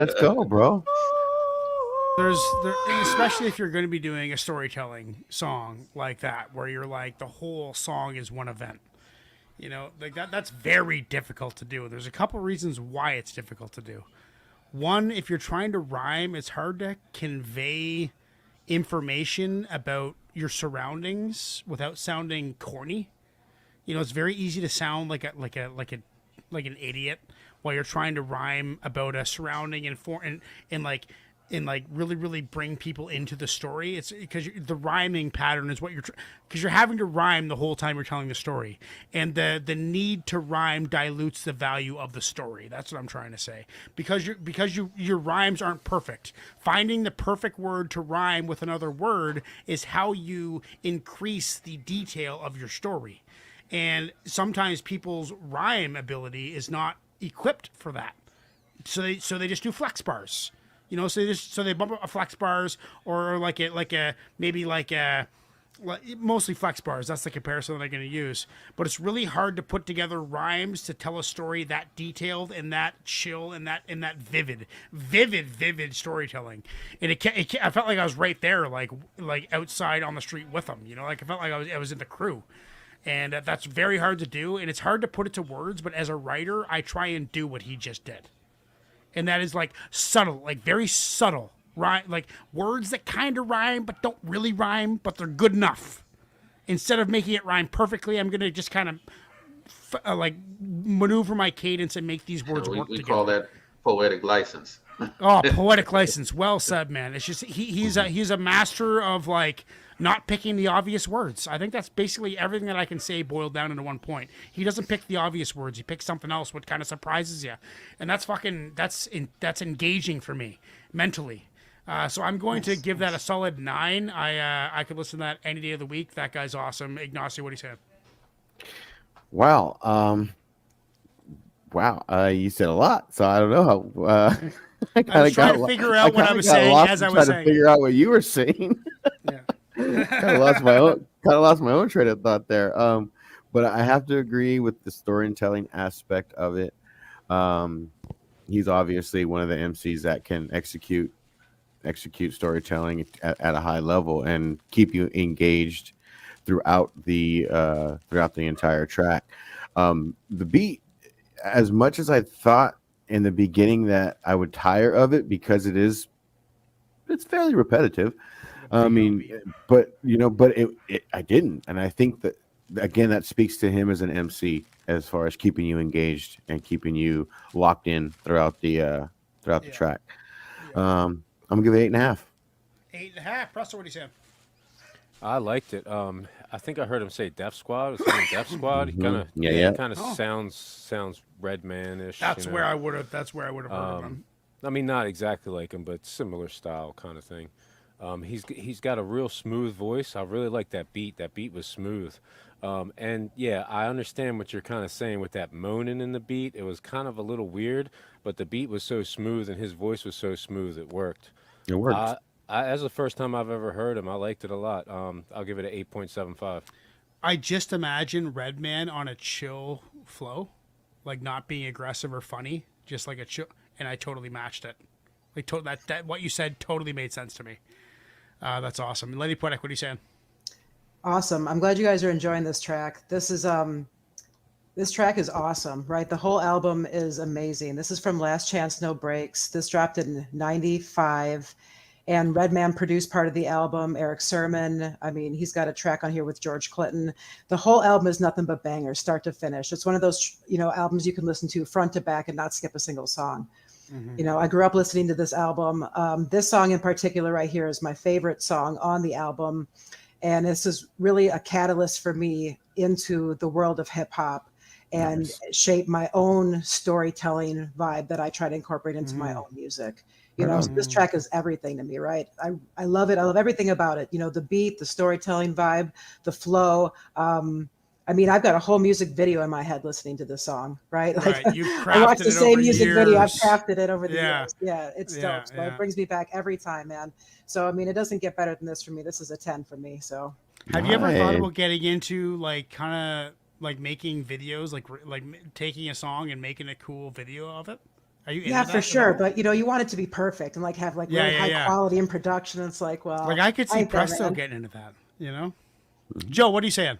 Let's go, bro. And especially if you're going to be doing a storytelling song like that, where you're like the whole song is one event. Like that's very difficult to do. There's a couple reasons why it's difficult to do. One, if you're trying to rhyme, it's hard to convey information about your surroundings without sounding corny. It's very easy to sound like an idiot while you're trying to rhyme about a surrounding and really bring people into the story. It's because the rhyming pattern is what because you're having to rhyme the whole time you're telling the story, and the need to rhyme dilutes the value of the story. That's what I'm trying to say. Your rhymes aren't perfect. Finding the perfect word to rhyme with another word is how you increase the detail of your story. And sometimes people's rhyme ability is not equipped for that. So they just do flex bars. So they bump up a flex bars or mostly flex bars. That's the comparison that I'm going to use. But it's really hard to put together rhymes to tell a story that detailed and that chill and that vivid storytelling. And I felt like I was right there, like outside on the street with them. Like I felt like I was in the crew. And that's very hard to do, and it's hard to put it to words. But as a writer, I try and do what he just did, and that is like subtle, like very subtle, right? Like words that kind of rhyme but don't really rhyme, but they're good enough. Instead of making it rhyme perfectly, I'm gonna just kind of like maneuver my cadence and make these words work We together. call that poetic license. Oh, poetic license. Well said, man. It's just he's a master of like not picking the obvious words. I think that's basically everything that I can say boiled down into one point. He doesn't pick the obvious words. He picks something else, what kind of surprises you, and that's engaging for me mentally. So I'm going to give that a solid 9. I could listen to that any day of the week. That guy's awesome. Ignacio, what do you say? Wow. Wow. You said a lot, so I don't know how. I was trying to figure out what I was saying as I was saying. Trying to figure out what you were saying. Yeah. Kind of lost my own train of thought there. But I have to agree with the storytelling aspect of it. He's obviously one of the MCs that can execute storytelling at a high level and keep you engaged throughout the entire track. The beat, as much as I thought in the beginning that I would tire of it because it's fairly repetitive. I mean, but I didn't, and I think that again that speaks to him as an MC as far as keeping you engaged and keeping you locked in throughout the track. I'm gonna give it 8.5. 8.5. Presto, what do you say? I liked it. I think I heard him say Def Squad. Was saying Def Squad. He kind of kind of sounds Redman-ish. That's where I would have. That's where I would have heard of him. I mean, not exactly like him, but similar style kind of thing. He's got a real smooth voice. I really like that beat. That beat was smooth. And yeah, I understand what you're kind of saying with that moaning in the beat. It was kind of a little weird, but the beat was so smooth and his voice was so smooth, it worked. It worked. As the first time I've ever heard him, I liked it a lot. I'll give it an 8.75. I just imagine Redman on a chill flow, like not being aggressive or funny, just like a chill, and I totally matched it. Like that what you said totally made sense to me. That's awesome. Lady Poetic, what are you saying? Awesome. I'm glad you guys are enjoying this track. This track is awesome, right? The whole album is amazing. This is from Last Chance No Breaks. This dropped in 95. And Redman produced part of the album, Eric Sermon. I mean, he's got a track on here with George Clinton. The whole album is nothing but bangers, start to finish. It's one of those, albums you can listen to front to back and not skip a single song. Mm-hmm. I grew up listening to this album. This song in particular right here is my favorite song on the album. And this is really a catalyst for me into the world of hip hop and shape my own storytelling vibe that I try to incorporate into my own music. So this track is everything to me, right? I love it. I love everything about it. The beat, the storytelling vibe, the flow. I mean, I've got a whole music video in my head listening to this song, right? Like, I watch the same music video. I've crafted it over the years. Yeah, it's dope. So it brings me back every time, man. So, I mean, it doesn't get better than this for me. This is a 10 for me. So, have you ever thought about getting into like kind of like making videos, like taking a song and making a cool video of it? Are you Yeah, into for that at sure. all? But you want it to be perfect and like have like Yeah, really yeah, high yeah. quality in production. It's like, Like well, I could I see ain't that Presto man. getting into that. You know, Mhm. Joe, what are you saying?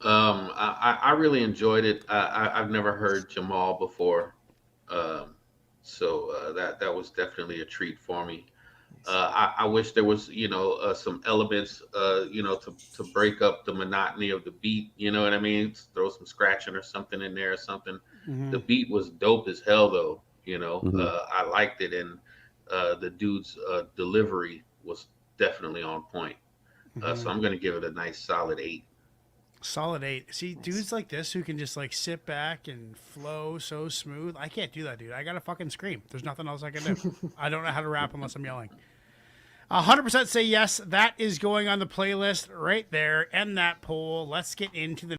I really enjoyed it. I've never heard Jamal before, um, so that was definitely a treat for me. I wish there was, some elements, to break up the monotony of the beat. You know what I mean? Throw some scratching or something in there or something. Hmm. The beat was dope as hell, though. Mhm. I liked it, and the dude's delivery was definitely on point. Hmm. So I'm gonna give it a nice solid 8. Solid 8. See, Nice. dudes like this who can just like sit back and flow so smooth. I can't do that, dude. I gotta fucking scream. There's nothing else I can do. I don't know how to rap unless I'm yelling. 100% say yes. That is going on the playlist right there. End that poll. Let's get into the